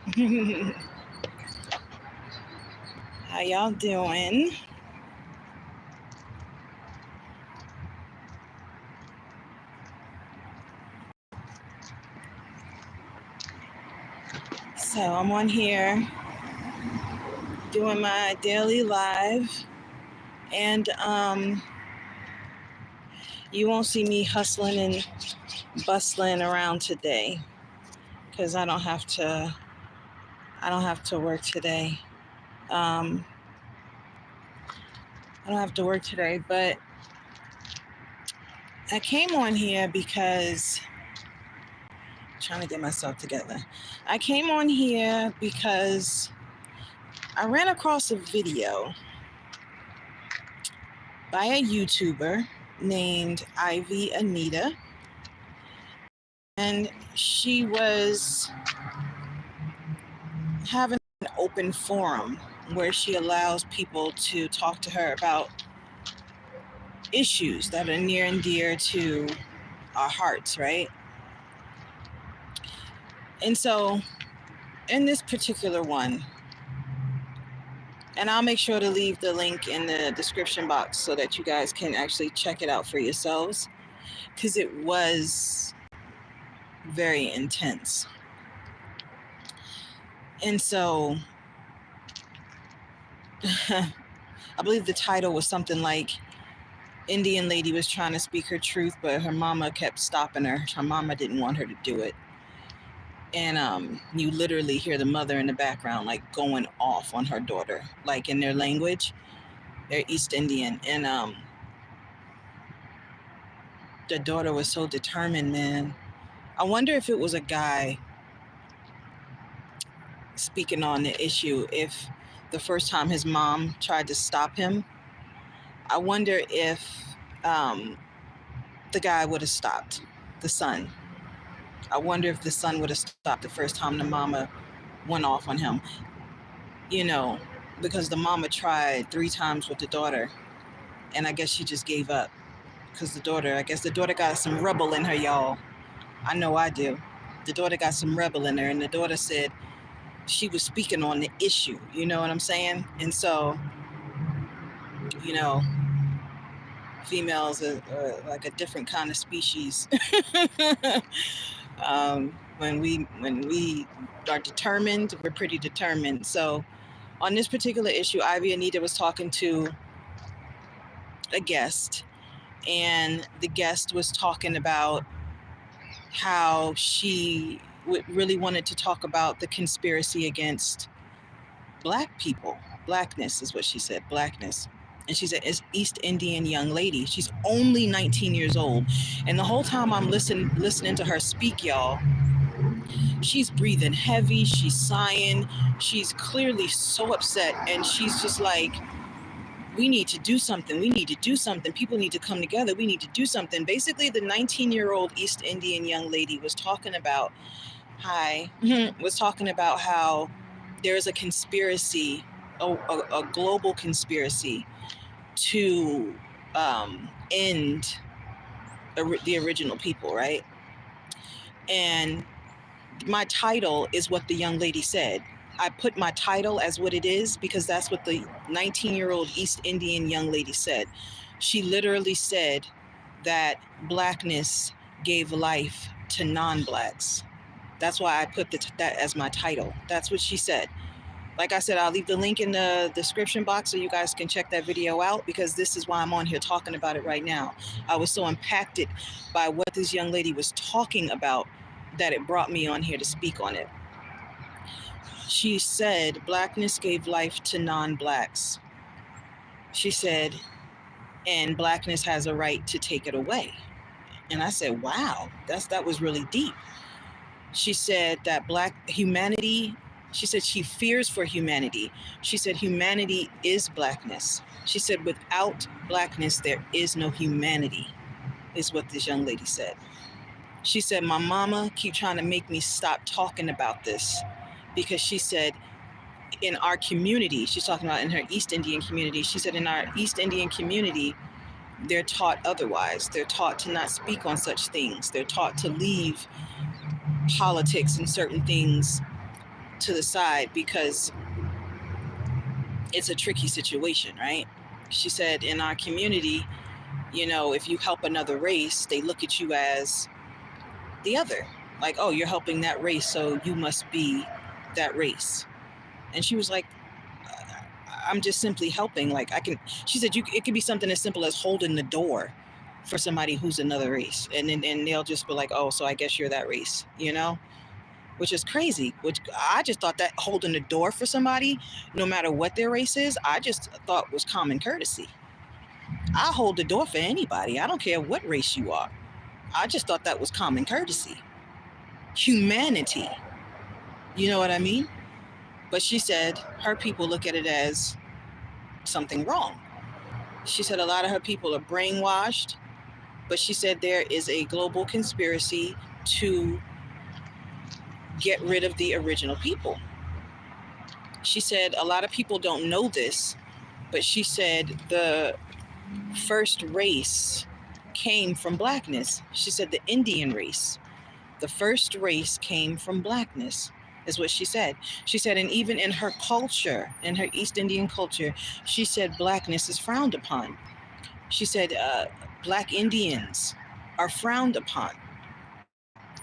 How y'all doing? So I'm on here doing my daily live, and you won't see me hustling and bustling around today because I don't have to. I don't have to work today. Um, I don't have to work today, but I came on here because I'm trying to get myself together. I came on here because I ran across a video by a YouTuber named Anita, and she was having an open forum where she allows people to talk to her about issues that are near and dear to our hearts, right? And so in this particular one, and I'll make sure to leave the link in the description box so that you guys can actually check it out for yourselves, because it was very intense. And so I believe the title was something like Indian lady was trying to speak her truth, but her mama kept stopping her. Her mama didn't want her to do it. And you literally hear the mother in the background like going off on her daughter, like in their language. They're East Indian. And the daughter was so determined, man. I wonder if it was a guy speaking on the issue, if the first time his mom tried to stop him, I wonder if the guy would have stopped the son. I wonder if the son would have stopped the first time the mama went off on him, you know, because the mama tried 3 times with the daughter, and I guess she just gave up because I guess the daughter got some rebel in her, y'all. I know I do. The daughter got some rebel in her, and the daughter said she was speaking on the issue, you know what I'm saying? And so, you know, females are like a different kind of species. When we are determined, we're pretty determined. So on this particular issue, Anita was talking to a guest, and the guest was talking about how she really wanted to talk about the conspiracy against Black people. Blackness is what she said, blackness. And she's an East Indian young lady. She's only 19 years old. And the whole time I'm listening to her speak, y'all, she's breathing heavy, she's sighing, she's clearly so upset, and she's just like, we need to do something. We need to do something. People need to come together. We need to do something. Basically, the 19-year-old East Indian young lady was talking about, was talking about how there's a conspiracy, a global conspiracy to end the original people, right? And my title is what the young lady said. I put my title as what it is because that's what the 19-year-old East Indian young lady said. She literally said that blackness gave life to non-blacks. That's why I put that as my title. That's what she said. Like I said, I'll leave the link in the description box so you guys can check that video out, because this is why I'm on here talking about it right now. I was so impacted by what this young lady was talking about that it brought me on here to speak on it. She said, blackness gave life to non-blacks. She said, and blackness has a right to take it away. And I said, wow, that was really deep. She said that humanity, she said she fears for humanity. She said humanity is blackness. She said without blackness, there is no humanity, is what this young lady said. She said, my mama keep trying to make me stop talking about this, because she said in our community, she's talking about in her East Indian community, she said in our East Indian community, they're taught otherwise. They're taught to not speak on such things. They're taught to leave politics and certain things to the side because it's a tricky situation, right? She said, in our community, if you help another race, they look at you as the other. Like, oh, you're helping that race, so you must be that race. And she was like, I'm just simply helping. Like, she said, it could be something as simple as holding the door for somebody who's another race. And they'll just be like, oh, so I guess you're that race, which is crazy. Which I just thought that holding the door for somebody, no matter what their race is, I just thought was common courtesy. I hold the door for anybody. I don't care what race you are. I just thought that was common courtesy. Humanity. You know what I mean? But she said her people look at it as something wrong. She said a lot of her people are brainwashed, but she said there is a global conspiracy to get rid of the original people. She said a lot of people don't know this, but she said the first race came from blackness. She said the Indian race. The first race came from blackness, is what she said. She said, and even in her culture, in her East Indian culture, she said blackness is frowned upon. She said Black Indians are frowned upon.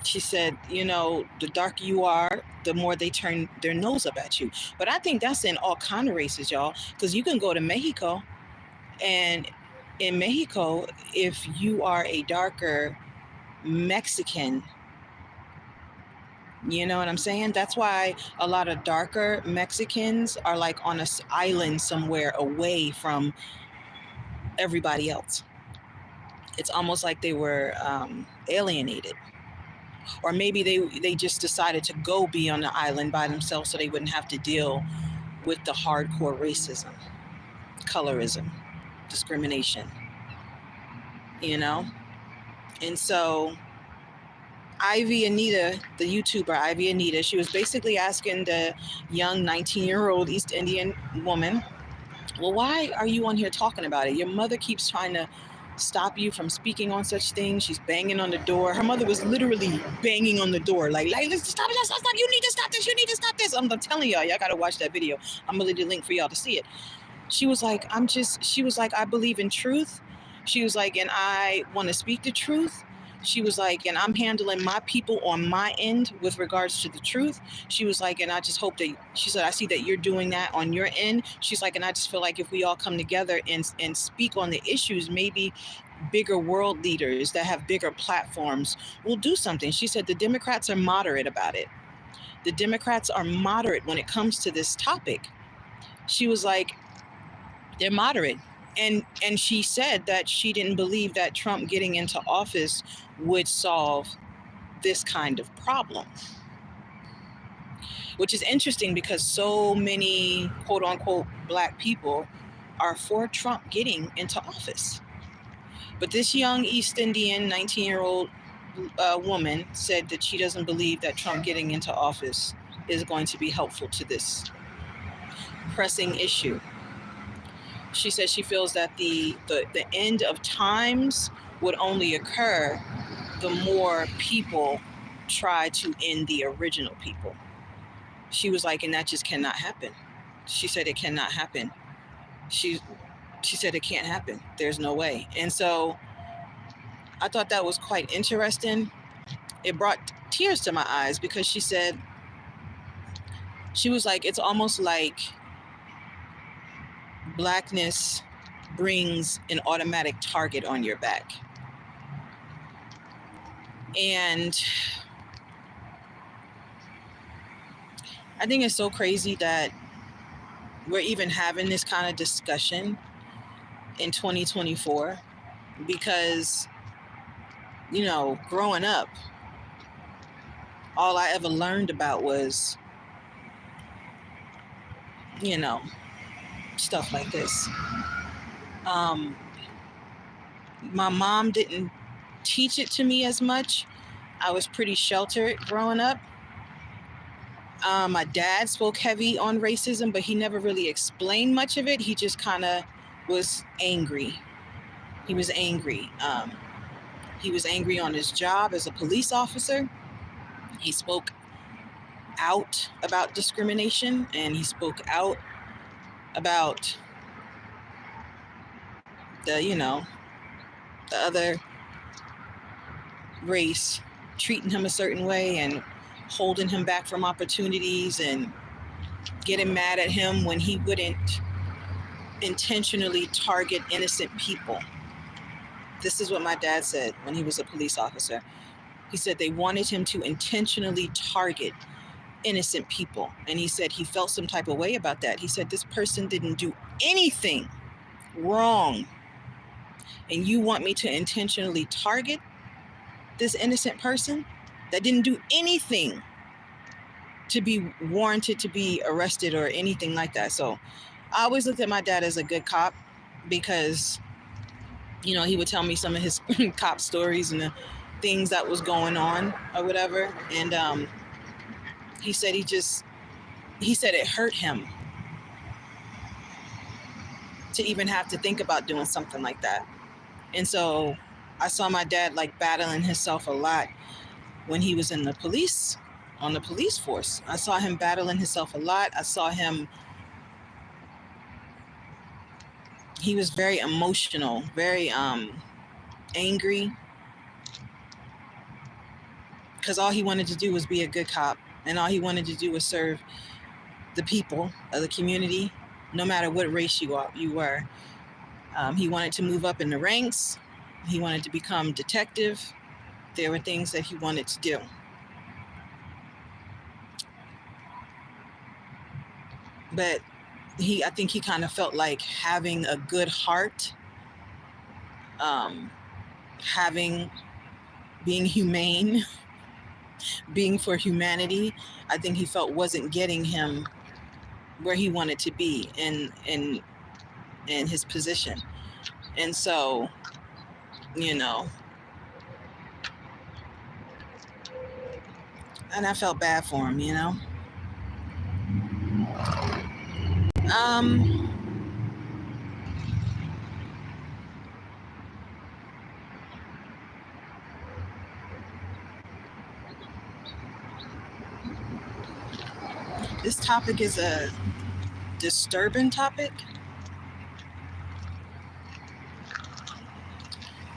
She said, the darker you are, the more they turn their nose up at you. But I think that's in all kind of races, y'all, because you can go to Mexico, and in Mexico, if you are a darker Mexican, you know what I'm saying? That's why a lot of darker Mexicans are like on an island somewhere away from everybody else. It's almost like they were alienated. Or maybe they just decided to go be on the island by themselves so they wouldn't have to deal with the hardcore racism, colorism, discrimination, And so Ivy Anita, the YouTuber Ivy Anita, she was basically asking the young 19-year-old East Indian woman, well, why are you on here talking about it? Your mother keeps trying to stop you from speaking on such things. She's banging on the door. Her mother was literally banging on the door, like let's stop, you need to stop this, you need to stop this. I'm telling y'all gotta watch that video. I'm gonna leave the link for y'all to see it. She was like, I believe in truth. She was like, and I want to speak the truth. She was like, and I'm handling my people on my end with regards to the truth. She was like, and I just hope that, she said, I see that you're doing that on your end. She's like, and I just feel like if we all come together and speak on the issues, maybe bigger world leaders that have bigger platforms will do something. She said the Democrats are moderate about it. The Democrats are moderate when it comes to this topic. She was like, they're moderate. And she said that she didn't believe that Trump getting into office would solve this kind of problem, which is interesting because so many quote unquote Black people are for Trump getting into office. But this young East Indian 19-year-old woman said that she doesn't believe that Trump getting into office is going to be helpful to this pressing issue. She says she feels that the end of times would only occur the more people try to end the original people. She was like, and that just cannot happen. She said it cannot happen. She said it can't happen. There's no way. And so I thought that was quite interesting. It brought tears to my eyes because she said, she was like, it's almost like Blackness brings an automatic target on your back. And I think it's so crazy that we're even having this kind of discussion in 2024 because, growing up, all I ever learned about was, stuff like this. My mom didn't teach it to me as much. I was pretty sheltered growing up. My dad spoke heavy on racism, but he never really explained much of it. He just kind of was angry. He was angry. He was angry on his job as a police officer. He spoke out about discrimination, and he spoke out about the, the other race treating him a certain way and holding him back from opportunities and getting mad at him when he wouldn't intentionally target innocent people. This is what my dad said when he was a police officer. He said they wanted him to intentionally target innocent people. And he said he felt some type of way about that. He said, this person didn't do anything wrong, and you want me to intentionally target this innocent person that didn't do anything to be warranted to be arrested or anything like that. So I always looked at my dad as a good cop, because he would tell me some of his cop stories and the things that was going on or whatever. And he said it hurt him to even have to think about doing something like that. And so I saw my dad like battling himself a lot when he was in the police, on the police force. I saw him battling himself a lot. I saw him, he was very emotional, very angry, because all he wanted to do was be a good cop, and all he wanted to do was serve the people of the community, no matter what race you were. He wanted to move up in the ranks. He wanted to become detective. There were things that he wanted to do. But I think he kind of felt like having a good heart, being humane, being for humanity, I think he felt wasn't getting him where he wanted to be in his position. And so, and I felt bad for him, This topic is a disturbing topic,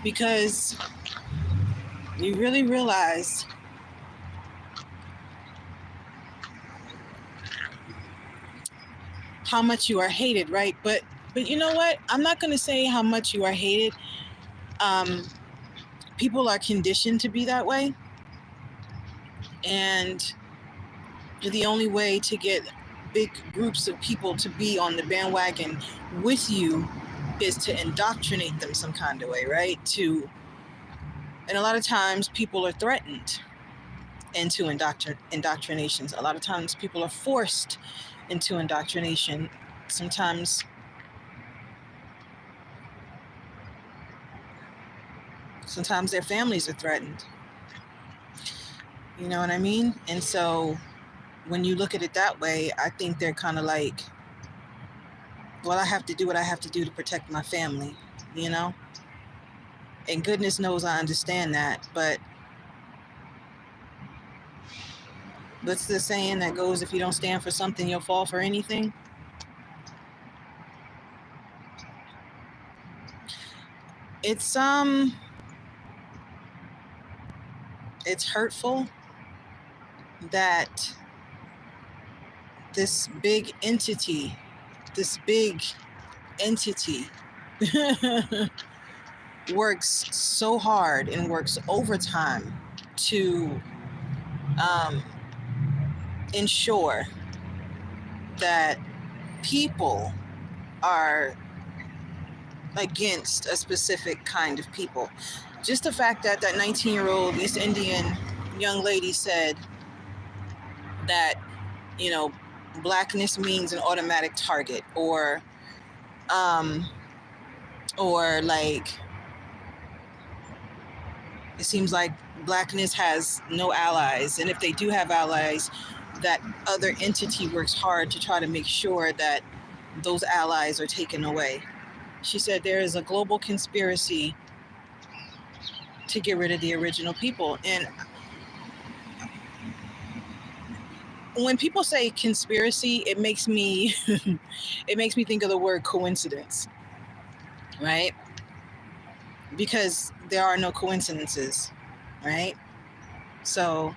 because you really realize how much you are hated, right? But you know what? I'm not going to say how much you are hated. People are conditioned to be that way. And the only way to get big groups of people to be on the bandwagon with you is to indoctrinate them some kind of way, right? And a lot of times people are threatened into indoctrinations. A lot of times people are forced into indoctrination. Sometimes their families are threatened. You know what I mean? And so when you look at it that way, I think they're kind of like, well, I have to do what I have to do to protect my family, And goodness knows I understand that. But what's the saying that goes, if you don't stand for something, you'll fall for anything? It's hurtful that this big entity works so hard and works overtime to ensure that people are against a specific kind of people. Just the fact that 19-year-old East Indian young lady said that, blackness means an automatic target, or like, it seems like blackness has no allies, and if they do have allies, that other entity works hard to try to make sure that those allies are taken away. She said there is a global conspiracy to get rid of the original people. And when people say conspiracy, it makes me it makes me think of the word coincidence, right? Because there are no coincidences, right? So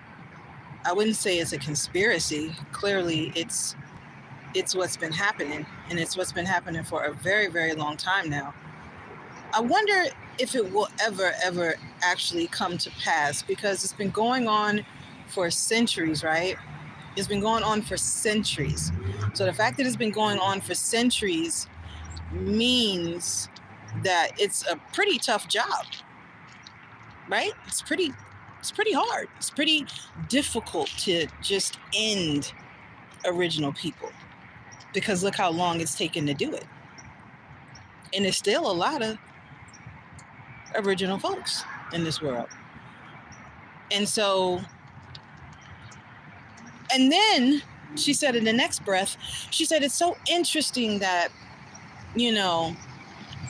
I wouldn't say it's a conspiracy. Clearly, it's what's been happening, and it's what's been happening for a very, very long time now. I wonder if it will ever actually come to pass, because it's been going on for centuries, right? It's been going on for centuries. So the fact that it's been going on for centuries means that it's a pretty tough job, right? It's pretty hard. It's pretty difficult to just end original people, because look how long it's taken to do it. And there's still a lot of original folks in this world. And so, and then she said in the next breath, she said, it's so interesting that,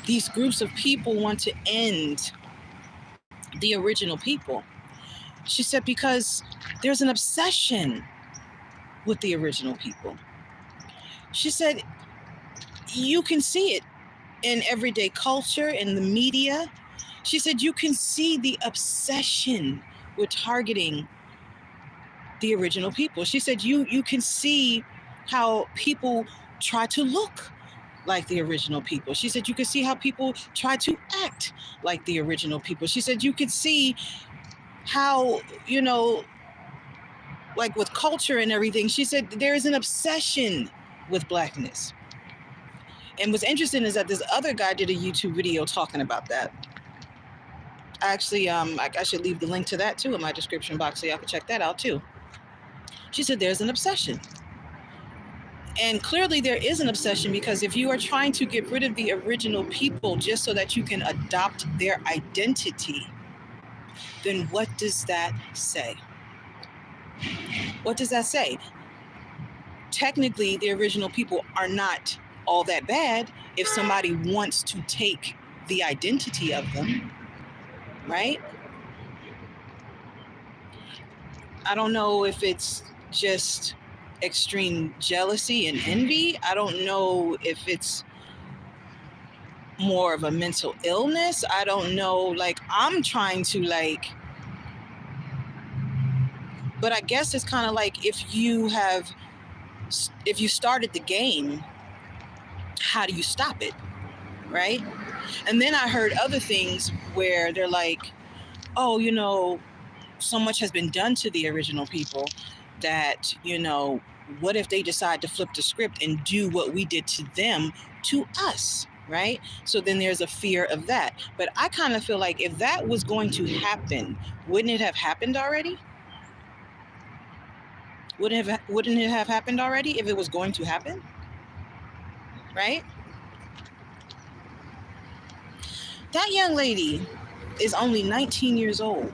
these groups of people want to end the original people. She said, because there's an obsession with the original people. She said, you can see it in everyday culture, in the media. She said, you can see the obsession with targeting the original people. She said, you can see how people try to look like the original people. She said, you can see how people try to act like the original people. She said, you could see how, like with culture and everything. She said, there is an obsession with Blackness. And what's interesting is that this other guy did a YouTube video talking about that. Actually, I should leave the link to that too in my description box so y'all can check that out too. She said there's an obsession. And clearly there is an obsession, because if you are trying to get rid of the original people just so that you can adopt their identity, then what does that say? What does that say? Technically, the original people are not all that bad if somebody wants to take the identity of them, right? I don't know if it's just extreme jealousy and envy. I don't know if it's more of a mental illness. I don't know. Like, I'm trying to but I guess it's kind of like if you started the game, how do you stop it, right? And then I heard other things where they're like, oh, so much has been done to the original people that, what if they decide to flip the script and do what we did to them to us, right? So then there's a fear of that. But I kind of feel like if that was going to happen, wouldn't it have happened already? Wouldn't it have happened already if it was going to happen? Right? That young lady is only 19 years old,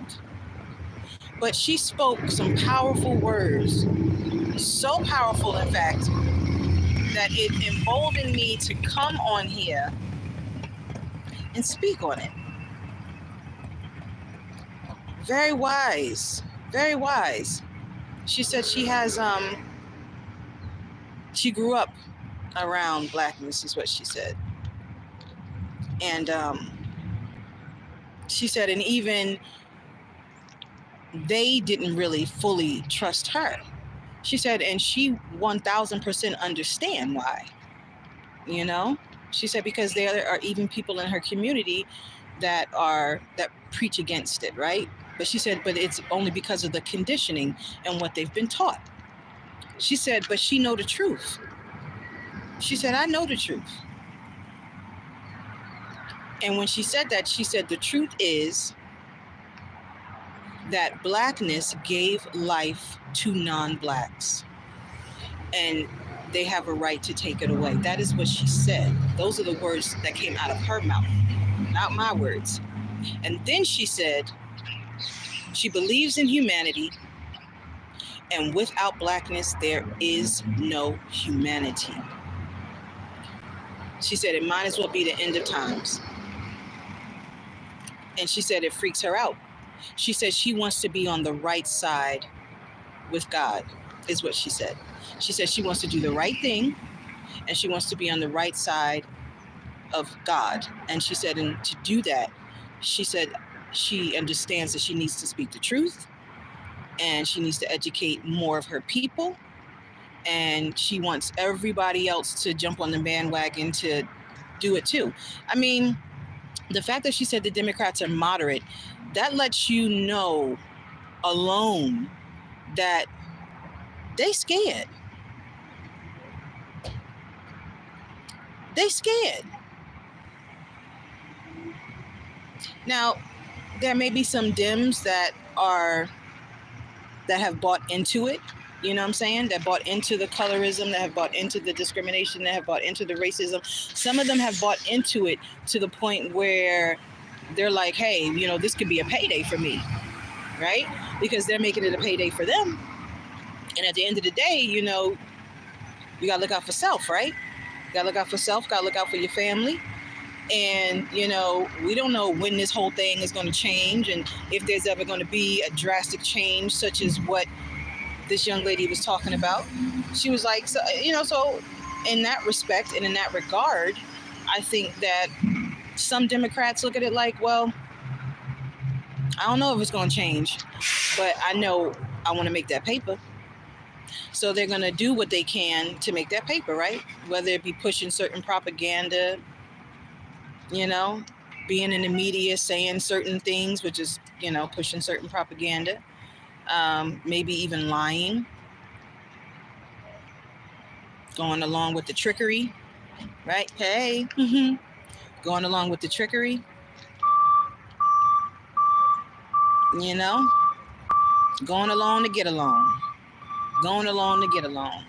but she spoke some powerful words, so powerful, in fact, that it emboldened me to come on here and speak on it. Very wise, very wise. She said she has, she grew up around Blackness, is what she said. And she said, and even they didn't really fully trust her. She said, and she 1000% understand why, She said, because there are even people in her community that preach against it, right? But she said, but it's only because of the conditioning and what they've been taught. She said, but she know the truth. She said, I know the truth. And when she said that, she said, the truth is that Blackness gave life to non-Blacks, and they have a right to take it away. That is what she said. Those are the words that came out of her mouth, not my words. And then she said, she believes in humanity, and without Blackness, there is no humanity. She said it might as well be the end of times. And she said it freaks her out. She said she wants to be on the right side with God. is what she said. She said she wants to do the right thing, and she wants to be on the right side of God. And she said, and to do that, she said she understands that she needs to speak the truth, and she needs to educate more of her people, and she wants everybody else to jump on the bandwagon to do it too. I mean, the fact that she said the Democrats are moderate, that lets you know alone that they scared. They scared. Now, there may be some Dems that have bought into it. You know what I'm saying? That bought into the colorism, that have bought into the discrimination, that have bought into the racism. Some of them have bought into it to the point where they're like, hey, you know, this could be a payday for me, right? Because they're making it a payday for them. And at the end of the day, you know, you got to look out for self, right? You got to look out for self, got to look out for your family. And, you know, we don't know when this whole thing is going to change and if there's ever going to be a drastic change, such as what this young lady was talking about. She was like, so, you know, so in that respect and in that regard, I think that some Democrats look at it like, well, I don't know if it's going to change, but I know I want to make that paper. So they're going to do what they can to make that paper, right? Whether it be pushing certain propaganda, you know, being in the media, saying certain things, which is, you know, pushing certain propaganda, maybe even lying, going along with the trickery, right? Hey, going along with the trickery, you know, going along to get along, going along to get along.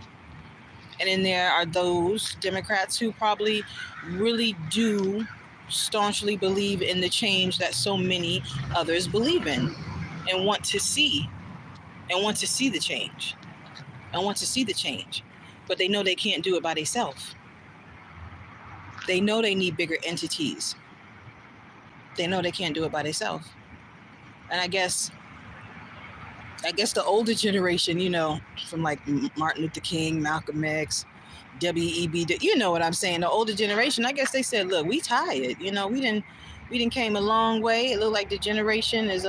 And then there are those Democrats who probably really do staunchly believe in the change that so many others believe in and want to see the change but they know they can't do it by themselves. They know they need bigger entities. They know they can't do it by themselves. And I guess the older generation, you know, from like Martin Luther King, Malcolm X, W.E.B., you know what I'm saying, the older generation, I guess they said, look, we tired, you know, we didn't came a long way. It looked like the generation is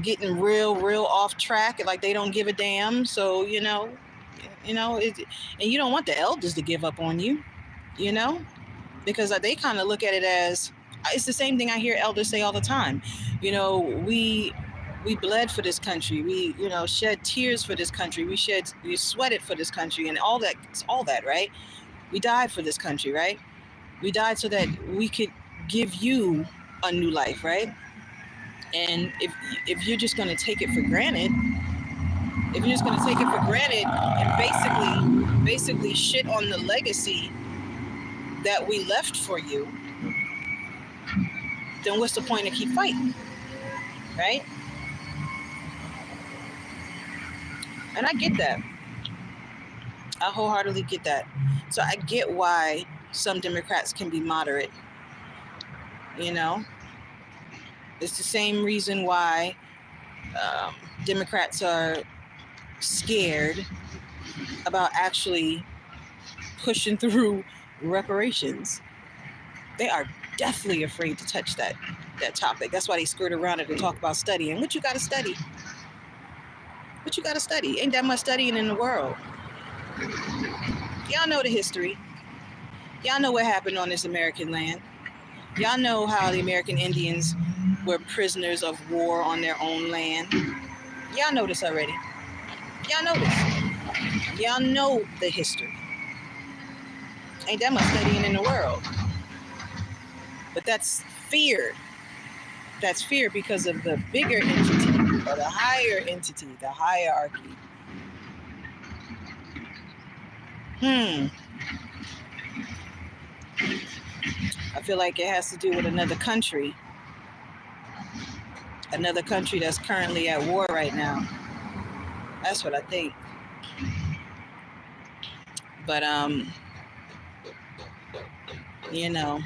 getting real off track, like they don't give a damn. So you know and you don't want the elders to give up on you, you know, because they kind of look at it as, it's the same thing I hear elders say all the time. You know, we bled for this country. We, you know, shed tears for this country. We sweated for this country, and all that, right? We died for this country, right? We died so that we could give you a new life, right? And if you're just going to take it for granted, and basically shit on the legacy that we left for you, then what's the point of keep fighting, right? And I get that. I wholeheartedly get that. So I get why some Democrats can be moderate. You know, it's the same reason why Democrats are scared about actually pushing through reparations. They are definitely afraid to touch that topic. That's why they skirt around it and talk about studying. What you got to study? What you got to study? Ain't that much studying in the world. Y'all know the history. Y'all know what happened on this American land. Y'all know how the American Indians were prisoners of war on their own land. Y'all know this already. Y'all know this. Y'all know the history. Ain't that much studying in the world. But that's fear. That's fear because of the bigger entity or the higher entity, the hierarchy. I feel like it has to do with another country that's currently at war right now. That's what I think. But you know,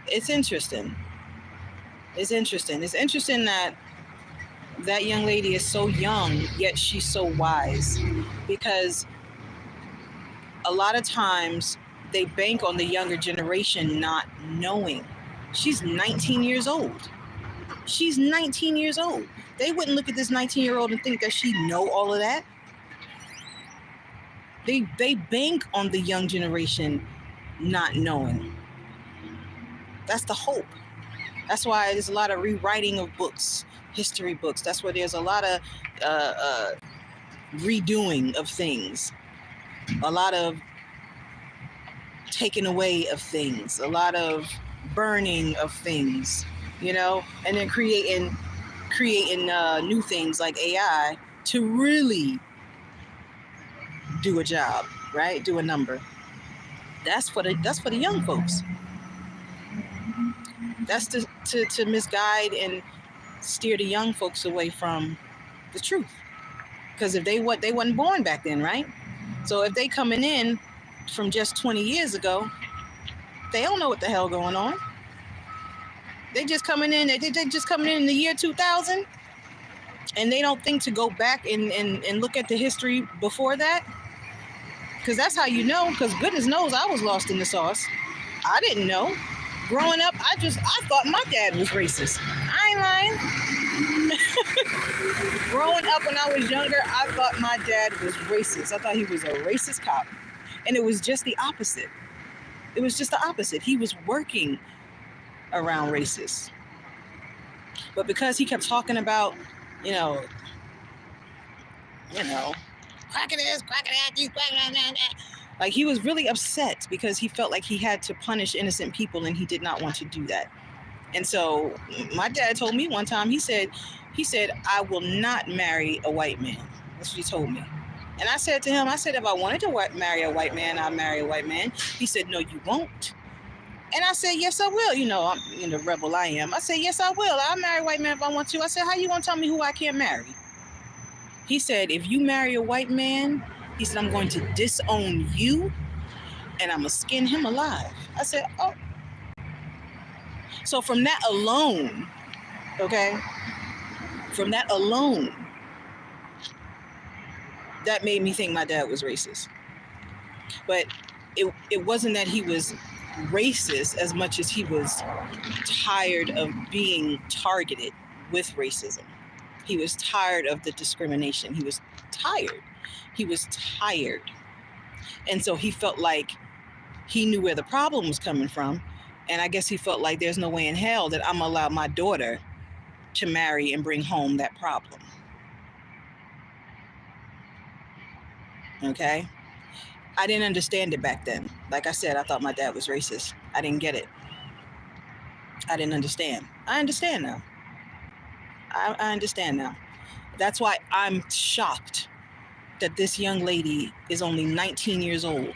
it's interesting. It's interesting that that young lady is so young, yet she's so wise, because a lot of times they bank on the younger generation not knowing. She's 19 years old. She's 19 years old. They wouldn't look at this 19-year-old and think that she know all of that. They bank on the young generation not knowing. That's the hope. That's why there's a lot of rewriting of books, history books. That's where there's a lot of redoing of things, a lot of taking away of things, a lot of burning of things, you know, and then creating new things like AI to really do a job, right? Do a number. That's for the young folks. That's to misguide and steer the young folks away from the truth. Because if they wasn't born back then, right? So if they coming in from just 20 years ago, they don't know what the hell going on. They just coming in. They just coming in the year 2000, and they don't think to go back and look at the history before that. Because that's how you know. Because goodness knows I was lost in the sauce. I didn't know. Growing up, I thought my dad was racist. I ain't lying. Growing up when I was younger, I thought my dad was racist. I thought he was a racist cop. And it was just the opposite. It was just the opposite. He was working around racists. But because he kept talking about, you know, cracking this, you cracking that. Like, he was really upset because he felt like he had to punish innocent people, and he did not want to do that. And so my dad told me one time, he said, I will not marry a white man. That's what he told me. And I said to him, if I wanted to marry a white man, I'll marry a white man. He said, no, you won't. And I said, yes, I will. You know, I'm the rebel I am. I said, yes, I will. I'll marry a white man if I want to. I said, how you going to tell me who I can't marry? He said, if you marry a white man, he said, I'm going to disown you and I'm going to skin him alive. I said, oh. So from that alone, okay, that made me think my dad was racist. But it wasn't that he was racist as much as he was tired of being targeted with racism. He was tired of the discrimination. He was tired. And so he felt like he knew where the problem was coming from. And I guess he felt like there's no way in hell that I'm going to allow my daughter to marry and bring home that problem. Okay? I didn't understand it back then. Like I said, I thought my dad was racist. I didn't get it. I didn't understand. I understand now. I understand now. That's why I'm shocked that this young lady is only 19 years old,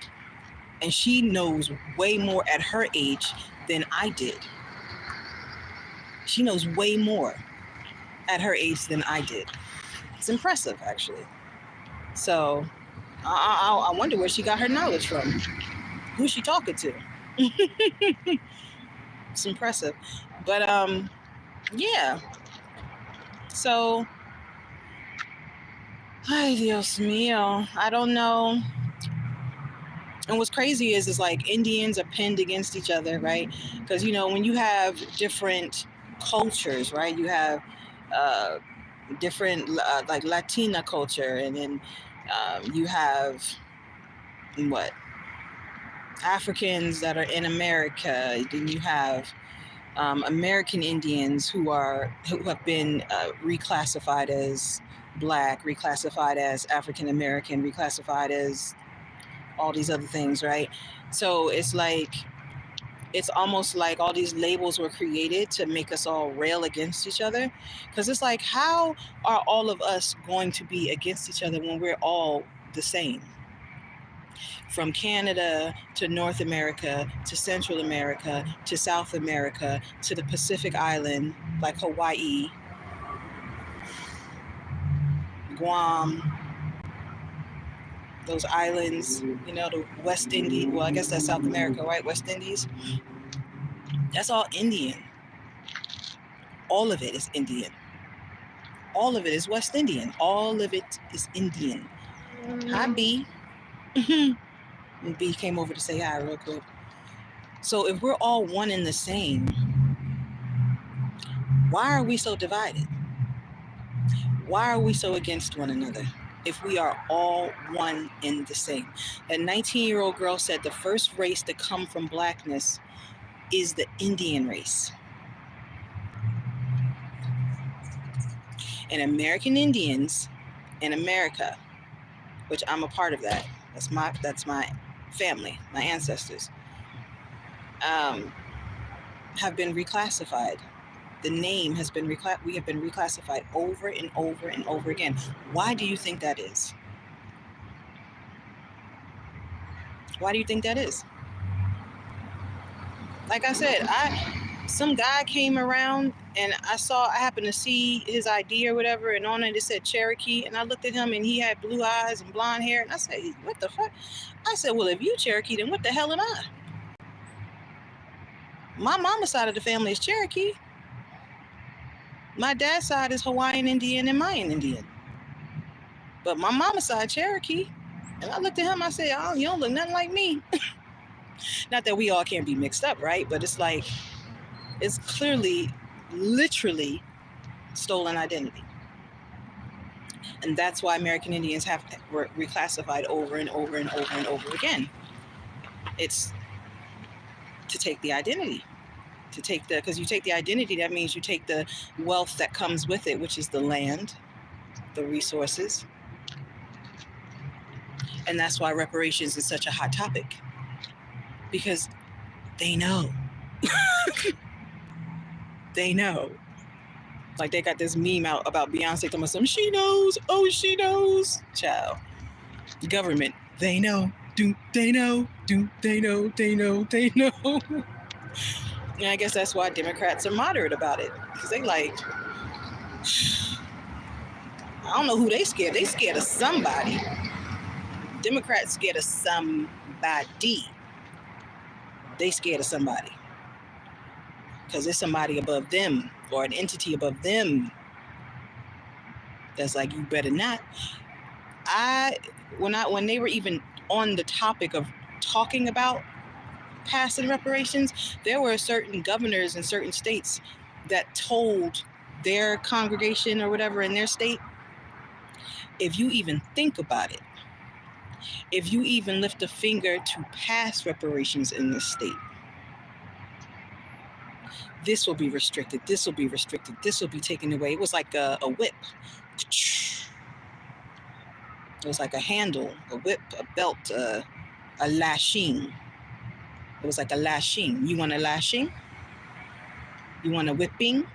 and she knows way more at her age than I did. She knows way more at her age than I did. It's impressive, actually. So I wonder where she got her knowledge from. Who's she talking to? It's impressive. But yeah. So, ay Dios mío, I don't know. And what's crazy is like Indians are pinned against each other, right? Because, you know, when you have different cultures, right? You have different like Latina culture, and then you have what? Africans that are in America. Then you have American Indians who have been reclassified as Black, reclassified as African American, reclassified as all these other things, right? So it's like, it's almost like all these labels were created to make us all rail against each other. Because it's like, how are all of us going to be against each other when we're all the same? From Canada to North America to Central America to South America to the Pacific Island, like Hawaii, Guam, those islands, you know, the West Indies. Well, I guess that's South America, right? West Indies. That's all Indian. All of it is Indian. All of it is West Indian. All of it is Indian. Hi, B. And B came over to say hi real quick. So if we're all one and the same, why are we so divided? Why are we so against one another if we are all one and the same? That 19-year-old girl said the first race to come from blackness is the Indian race. And American Indians in America, which I'm a part of that. That's my family, my ancestors, have been reclassified. The name has been we have been reclassified over and over and over again. Why do you think that is? Why do you think that is? Like I said, some guy came around and I happened to see his ID or whatever, and on it said Cherokee, and I looked at him and he had blue eyes and blonde hair, and I said, what the fuck? I said, well, if you Cherokee, then what the hell am I? My mama's side of the family is Cherokee. My dad's side is Hawaiian Indian and Mayan Indian. But my mama's side Cherokee. And I looked at him, I said, oh, you don't look nothing like me. Not that we all can't be mixed up, right? But it's like, it's clearly, literally stolen identity. And that's why American Indians were reclassified over and over and over and over again. It's to take the identity. Because you take the identity, that means you take the wealth that comes with it, which is the land, the resources. And that's why reparations is such a hot topic. Because they know. They know. Like they got this meme out about Beyonce talking about some, she knows, oh, she knows. Child. The government, they know, do they know, do they know, they know, they know. And I guess that's why Democrats are moderate about it. Because they like, I don't know who they scared. They scared of somebody. Democrats scared of somebody. They scared of somebody. Because there's somebody above them or an entity above them that's like, you better not. When they were even on the topic of talking about passing reparations, there were certain governors in certain states that told their congregation or whatever in their state, if you even think about it, if you even lift a finger to pass reparations in this state, this will be restricted, this will be restricted, this will be taken away. It was like a whip. It was like a handle, a whip, a belt, a lashing. It was like a lashing. You want a lashing? You want a whipping?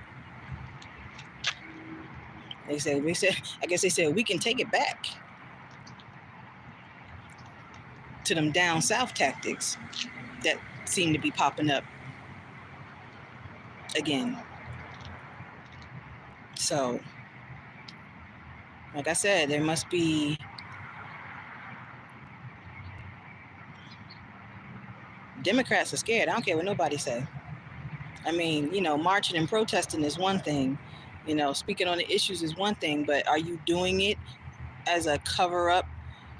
I guess they said, we can take it back to them down south tactics that seem to be popping up again. So, like I said, there must be Democrats are scared. I don't care what nobody say. I mean, marching and protesting is one thing. Speaking on the issues is one thing, but are you doing it as a cover up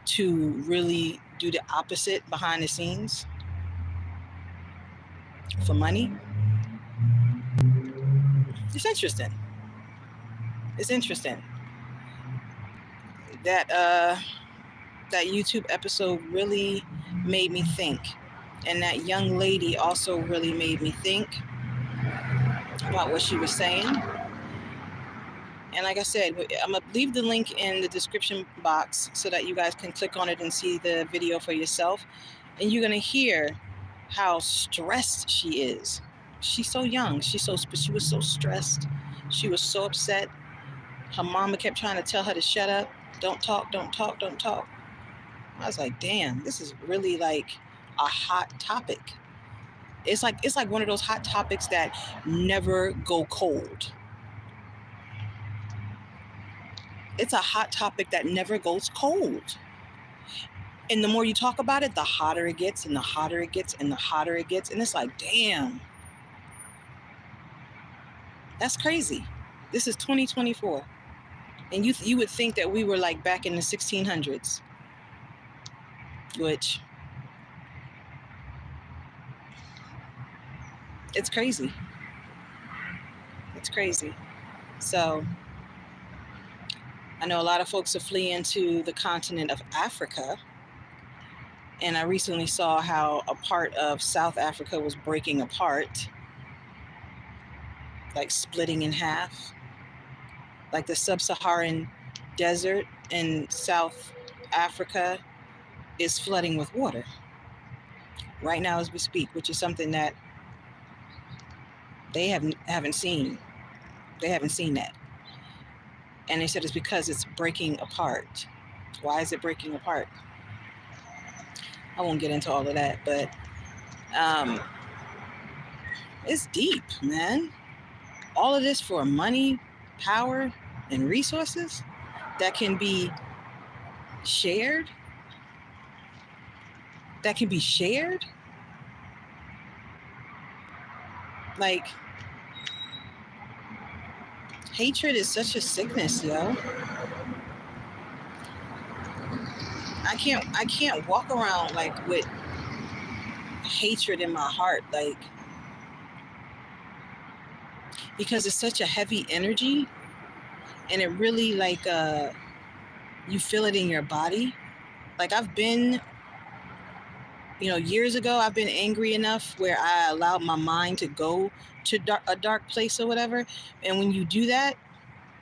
to really do the opposite behind the scenes for money? It's interesting. It's interesting that that YouTube episode really made me think, and that young lady also really made me think about what she was saying. And like I said, I'm going to leave the link in the description box so that you guys can click on it and see the video for yourself. And you're going to hear how stressed she is. She's so young. She was so stressed. She was so upset. Her mama kept trying to tell her to shut up. Don't talk, don't talk, don't talk. I was like, damn, this is really like a hot topic. It's like one of those hot topics that never go cold. It's a hot topic that never goes cold. And the more you talk about it, the hotter it gets, and the hotter it gets, and the hotter it gets. And it's like, damn, that's crazy. This is 2024. And you would think that we were like back in the 1600s, which it's crazy. It's crazy. So I know a lot of folks are fleeing to the continent of Africa. And I recently saw how a part of South Africa was breaking apart, like splitting in half. Like the sub-Saharan desert in South Africa is flooding with water right now as we speak, which is something that they haven't seen. They haven't seen that. And they said it's because it's breaking apart. Why is it breaking apart? I won't get into all of that, but it's deep, man. All of this for money, power, and resources that can be shared. That can be shared. Like, hatred is such a sickness, yo. I can't walk around like with hatred in my heart, like, because it's such a heavy energy, and it really like you feel it in your body. Like I've been, years ago, I've been angry enough where I allowed my mind to go to a dark place or whatever. And when you do that,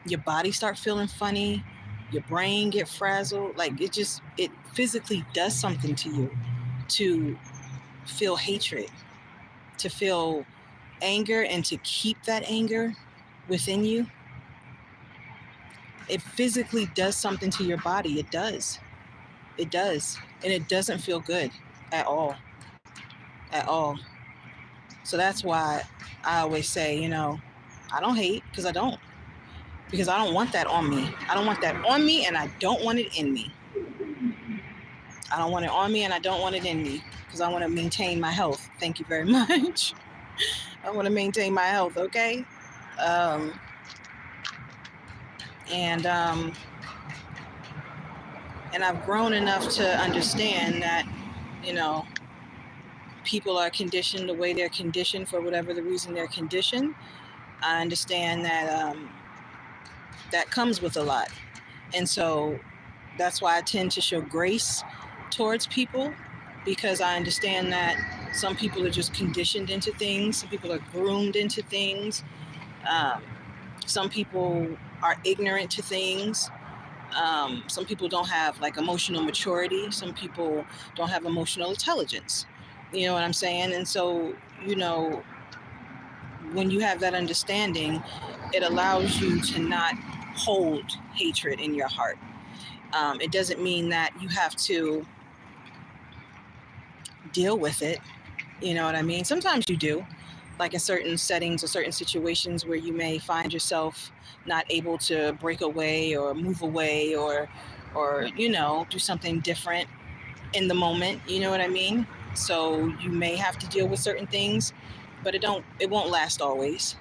your body start feeling funny, your brain get frazzled. Like it physically does something to you to feel hatred, to feel anger, and to keep that anger within you. It physically does something to your body. It does. It does. And it doesn't feel good at all. At all. So that's why I always say, I don't hate because I don't. Because I don't want that on me. I don't want that on me, and I don't want it in me. I don't want it on me, and I don't want it in me, because I want to maintain my health. Thank you very much. I want to maintain my health, okay? And I've grown enough to understand that, people are conditioned the way they're conditioned for whatever the reason they're conditioned. I understand that that comes with a lot. And so that's why I tend to show grace towards people, because I understand that some people are just conditioned into things. Some people are groomed into things. Some people are ignorant to things. Some people don't have like emotional maturity. Some people don't have emotional intelligence. You know what I'm saying? And so, when you have that understanding, it allows you to not hold hatred in your heart. It doesn't mean that you have to deal with it. You know what I mean? Sometimes you do, like in certain settings or certain situations where you may find yourself not able to break away or move away or do something different in the moment. You know what I mean? So you may have to deal with certain things, but it won't last always.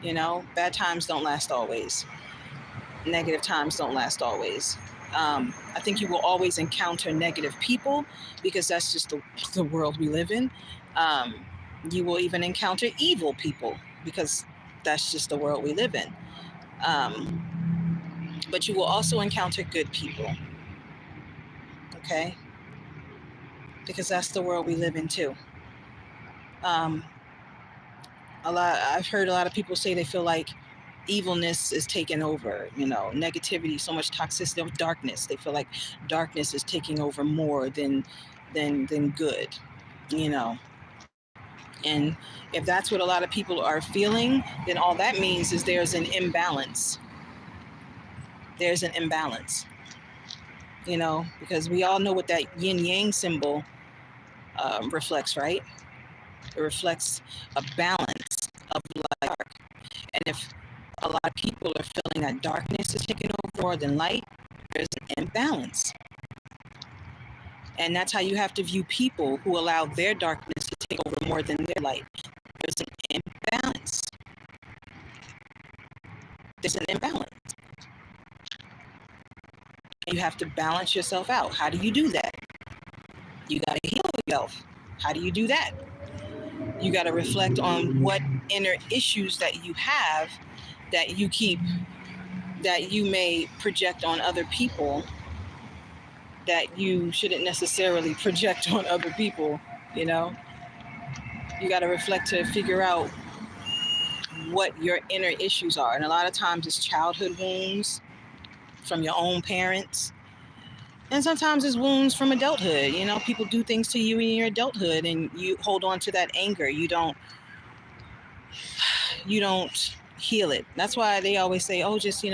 Bad times don't last always. Negative times don't last always. I think you will always encounter negative people, because that's just the world we live in. You will even encounter evil people, because that's just the world we live in. But you will also encounter good people, okay? Because that's the world we live in too. I've heard a lot of people say they feel like evilness is taking over, negativity, so much toxicity of darkness. They feel like darkness is taking over more than good, And if that's what a lot of people are feeling, then all that means is there's an imbalance. There's an imbalance, because we all know what that yin yang symbol reflects, right? It reflects a balance of light. And if a lot of people are feeling that darkness is taking over more than light, there's an imbalance. And that's how you have to view people who allow their darkness to take over more than their light. There's an imbalance. There's an imbalance. you have to balance yourself out. How do you do that? You got to heal yourself. How do you do that? You got to reflect on what inner issues that you have that you may project on other people, that you shouldn't necessarily project on other people. You know, you got to reflect to figure out what your inner issues are. And a lot of times it's childhood wounds from your own parents. And sometimes it's wounds from adulthood. You know, people do things to you in your adulthood and you hold on to that anger. You don't heal it. That's why they always say, oh, just,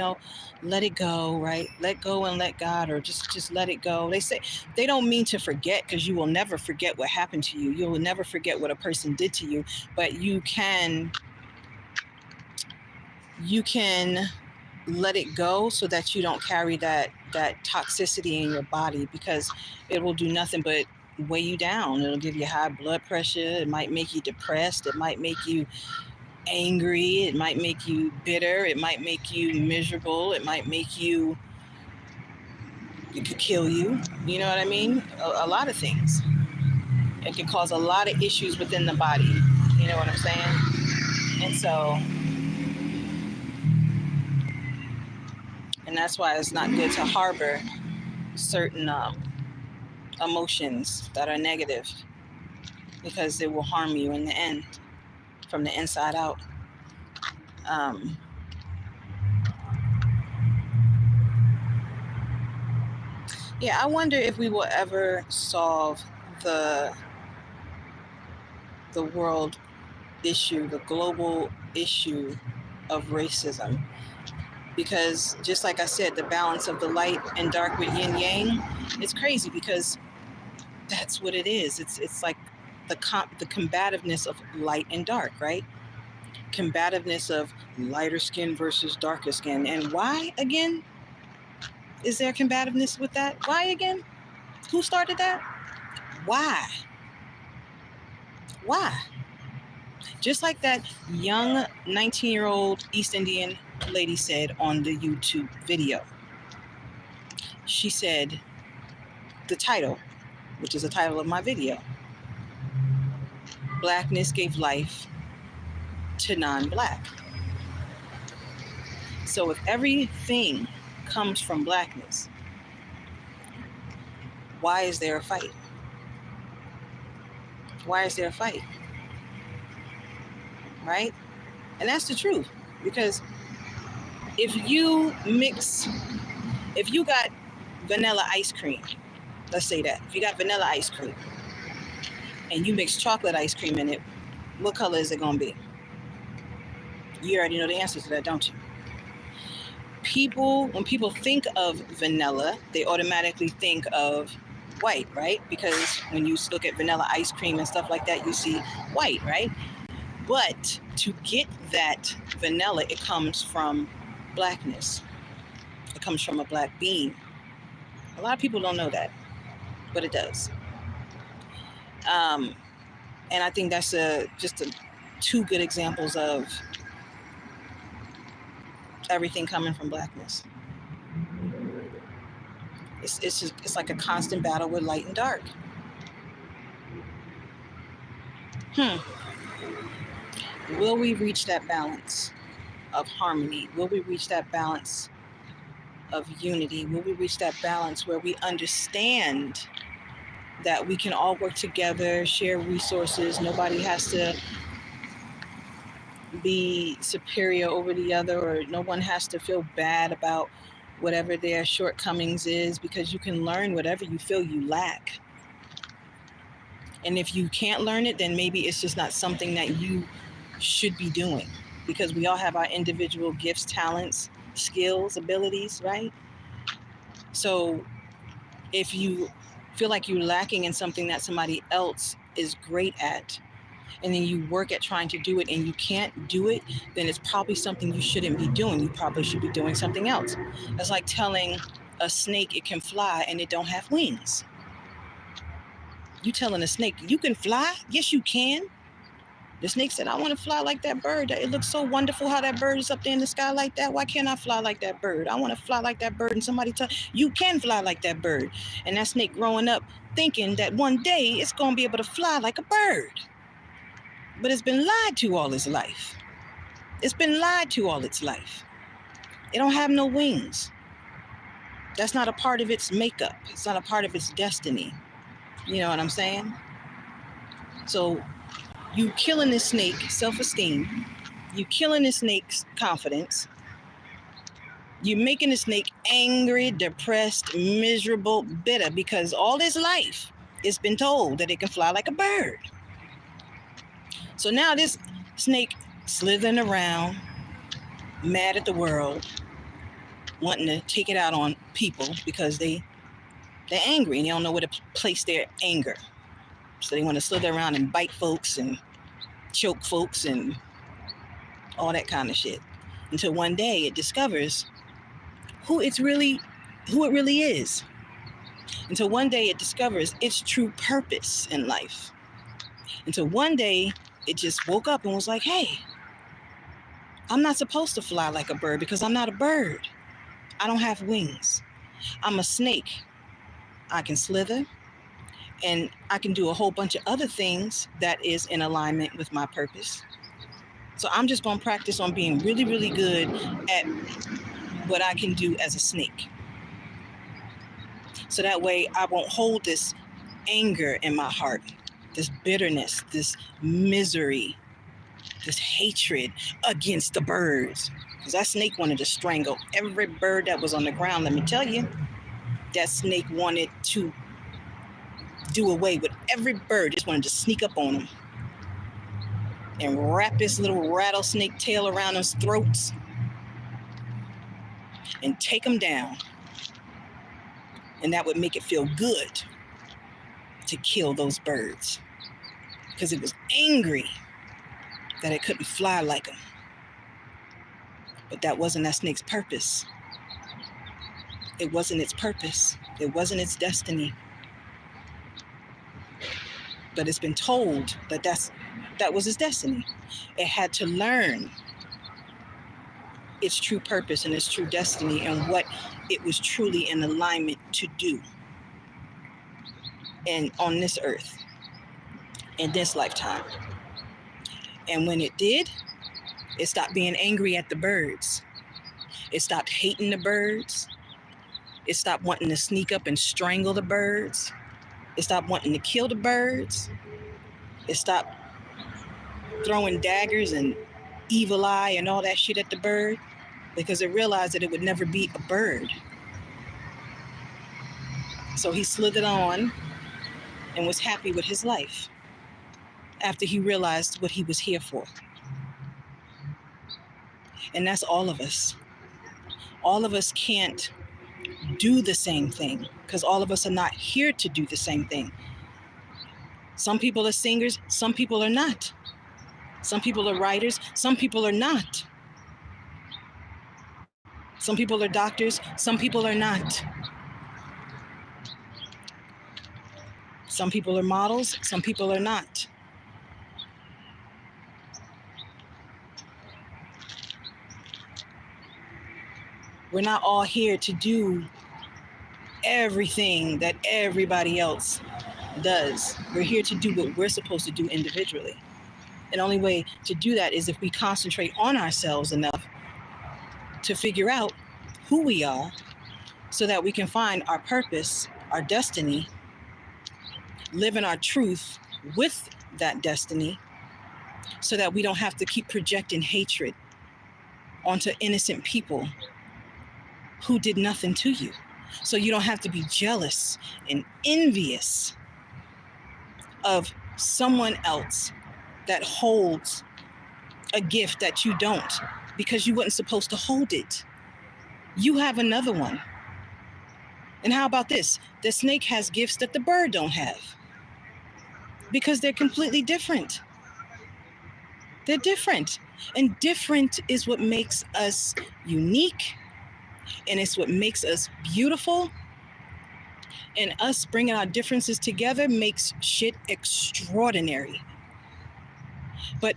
let it go, right? Let go and let God, or just let it go. They don't mean to forget, because you will never forget what happened to you. You will never forget what a person did to you, but you can let it go so that you don't carry that toxicity in your body, because it will do nothing but weigh you down. It'll give you high blood pressure. It might make you depressed. It might make you angry. It might make you bitter. It might make you miserable. It might make you, it could kill you. You know what I mean? A lot of things. It can cause a lot of issues within the body. You know what I'm saying? And so, and that's why it's not good to harbor certain emotions that are negative, because it will harm you in the end, from the inside out. Yeah, I wonder if we will ever solve the world issue, the global issue of racism. Because just like I said, the balance of the light and dark with yin yang, it's crazy, because that's what it is. It's like the combativeness of light and dark, right? Combativeness of lighter skin versus darker skin. And why again is there combativeness with that? Why again? Who started that? Why? Just like that young 19-year-old East Indian lady said on the YouTube video. She said the title, which is the title of my video: Blackness gave life to non-black. So if everything comes from blackness, why is there a fight? Why is there a fight? Right? And that's the truth. Because if you got vanilla ice cream, let's say that, if you got vanilla ice cream and you mix chocolate ice cream in it, what color is it going to be? You already know the answer to that, don't you? When people think of vanilla, they automatically think of white, right? Because when you look at vanilla ice cream and stuff like that, you see white, right? But to get that vanilla, it comes from blackness. It comes from a black being. A lot of people don't know that, but it does. And I think that's just two good examples of everything coming from blackness. It's like a constant battle with light and dark. Will we reach that balance of harmony? Will we reach that balance of unity? Will we reach that balance where we understand that we can all work together, share resources? Nobody has to be superior over the other, or no one has to feel bad about whatever their shortcomings is, because you can learn whatever you feel you lack. And if you can't learn it, then maybe it's just not something that you should be doing, because we all have our individual gifts, talents, skills, abilities, right? So if you feel like you're lacking in something that somebody else is great at, and then you work at trying to do it and you can't do it, then it's probably something you shouldn't be doing. You probably should be doing something else. That's like telling a snake it can fly and it don't have wings. You telling a snake you can fly? Yes, you can. The snake said, I want to fly like that bird. It looks so wonderful how that bird is up there in the sky like that. Why can't I fly like that bird? I want to fly like that bird. And somebody told you can fly like that bird. And that snake growing up thinking that one day it's going to be able to fly like a bird. But it's been lied to all its life. It's been lied to all its life. It don't have no wings. That's not a part of its makeup. It's not a part of its destiny. You know what I'm saying? So you killing this snake self-esteem. You killing this snake's confidence. You making the snake angry, depressed, miserable, bitter, because all his life it's been told that it can fly like a bird. So now this snake slithering around, mad at the world, wanting to take it out on people because they're angry and they don't know where to place their anger. So they want to slither around and bite folks and choke folks and all that kind of shit. Until one day it discovers who it really is. Until one day it discovers its true purpose in life. Until one day it just woke up and was like, hey, I'm not supposed to fly like a bird because I'm not a bird. I don't have wings. I'm a snake. I can slither and I can do a whole bunch of other things that is in alignment with my purpose. So I'm just going to practice on being really, really good at what I can do as a snake. So that way I won't hold this anger in my heart, this bitterness, this misery, this hatred against the birds. Because that snake wanted to strangle every bird that was on the ground. Let me tell you, that snake wanted to do away with every bird. Just wanted to sneak up on them and wrap his little rattlesnake tail around those throats and take them down. And that would make it feel good to kill those birds because it was angry that it couldn't fly like them. But that wasn't that snake's purpose. It wasn't its purpose. It wasn't its destiny. But it's been told that that was its destiny. It had to learn its true purpose and its true destiny and what it was truly in alignment to do and on this earth in this lifetime. And when it did, it stopped being angry at the birds. It stopped hating the birds. It stopped wanting to sneak up and strangle the birds. It stopped wanting to kill the birds. It stopped throwing daggers and evil eye and all that shit at the bird because it realized that it would never be a bird. So he slithered on and was happy with his life after he realized what he was here for. And that's all of us. All of us can't do the same thing because all of us are not here to do the same thing. Some people are singers, some people are not. Some people are writers, some people are not. Some people are doctors, some people are not. Some people are models, some people are not. We're not all here to do everything that everybody else does. We're here to do what we're supposed to do individually. And the only way to do that is if we concentrate on ourselves enough to figure out who we are so that we can find our purpose, our destiny, live in our truth with that destiny so that we don't have to keep projecting hatred onto innocent people who did nothing to you. So you don't have to be jealous and envious of someone else that holds a gift that you don't because you weren't supposed to hold it. You have another one. And how about this? The snake has gifts that the bird don't have because they're completely different. They're different. And different is what makes us unique. And it's what makes us beautiful. And us bringing our differences together makes shit extraordinary. But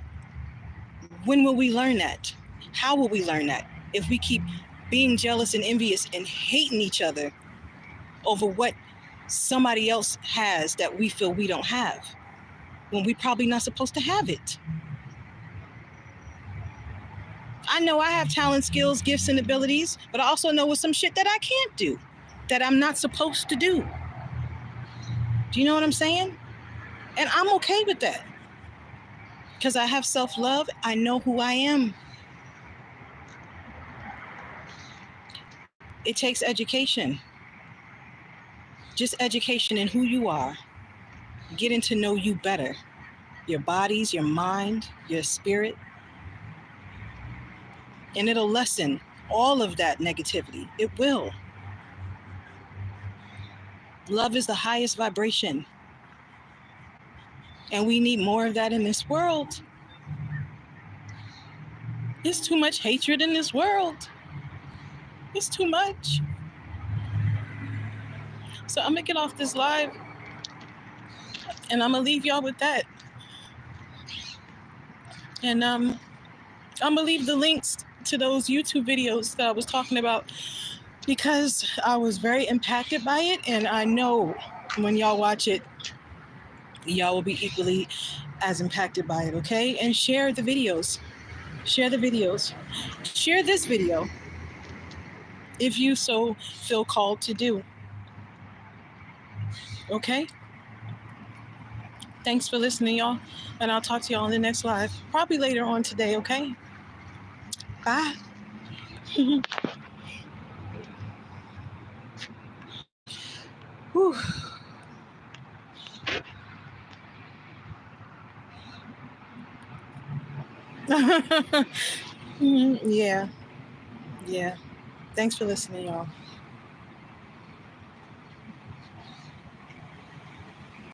when will we learn that? How will we learn that? If we keep being jealous and envious and hating each other over what somebody else has that we feel we don't have, when we probably not supposed to have it. I know I have talent, skills, gifts, and abilities, but I also know with some shit that I can't do, that I'm not supposed to do. Do you know what I'm saying? And I'm okay with that. Because I have self-love. I know who I am. It takes education. Just education in who you are. Getting to know you better. Your bodies, your mind, your spirit. And it'll lessen all of that negativity. It will. Love is the highest vibration. And we need more of that in this world. There's too much hatred in this world. It's too much. So I'm gonna get off this live and I'm gonna leave y'all with that. And I'm gonna leave the links to those YouTube videos that I was talking about because I was very impacted by it, and I know when y'all watch it, y'all will be equally as impacted by it, okay? And share the videos. Share the videos. Share this video if you so feel called to do. Okay? Thanks for listening, y'all. And I'll talk to y'all in the next live. Probably later on today, okay? Bye. Whew. Yeah. Thanks for listening, y'all.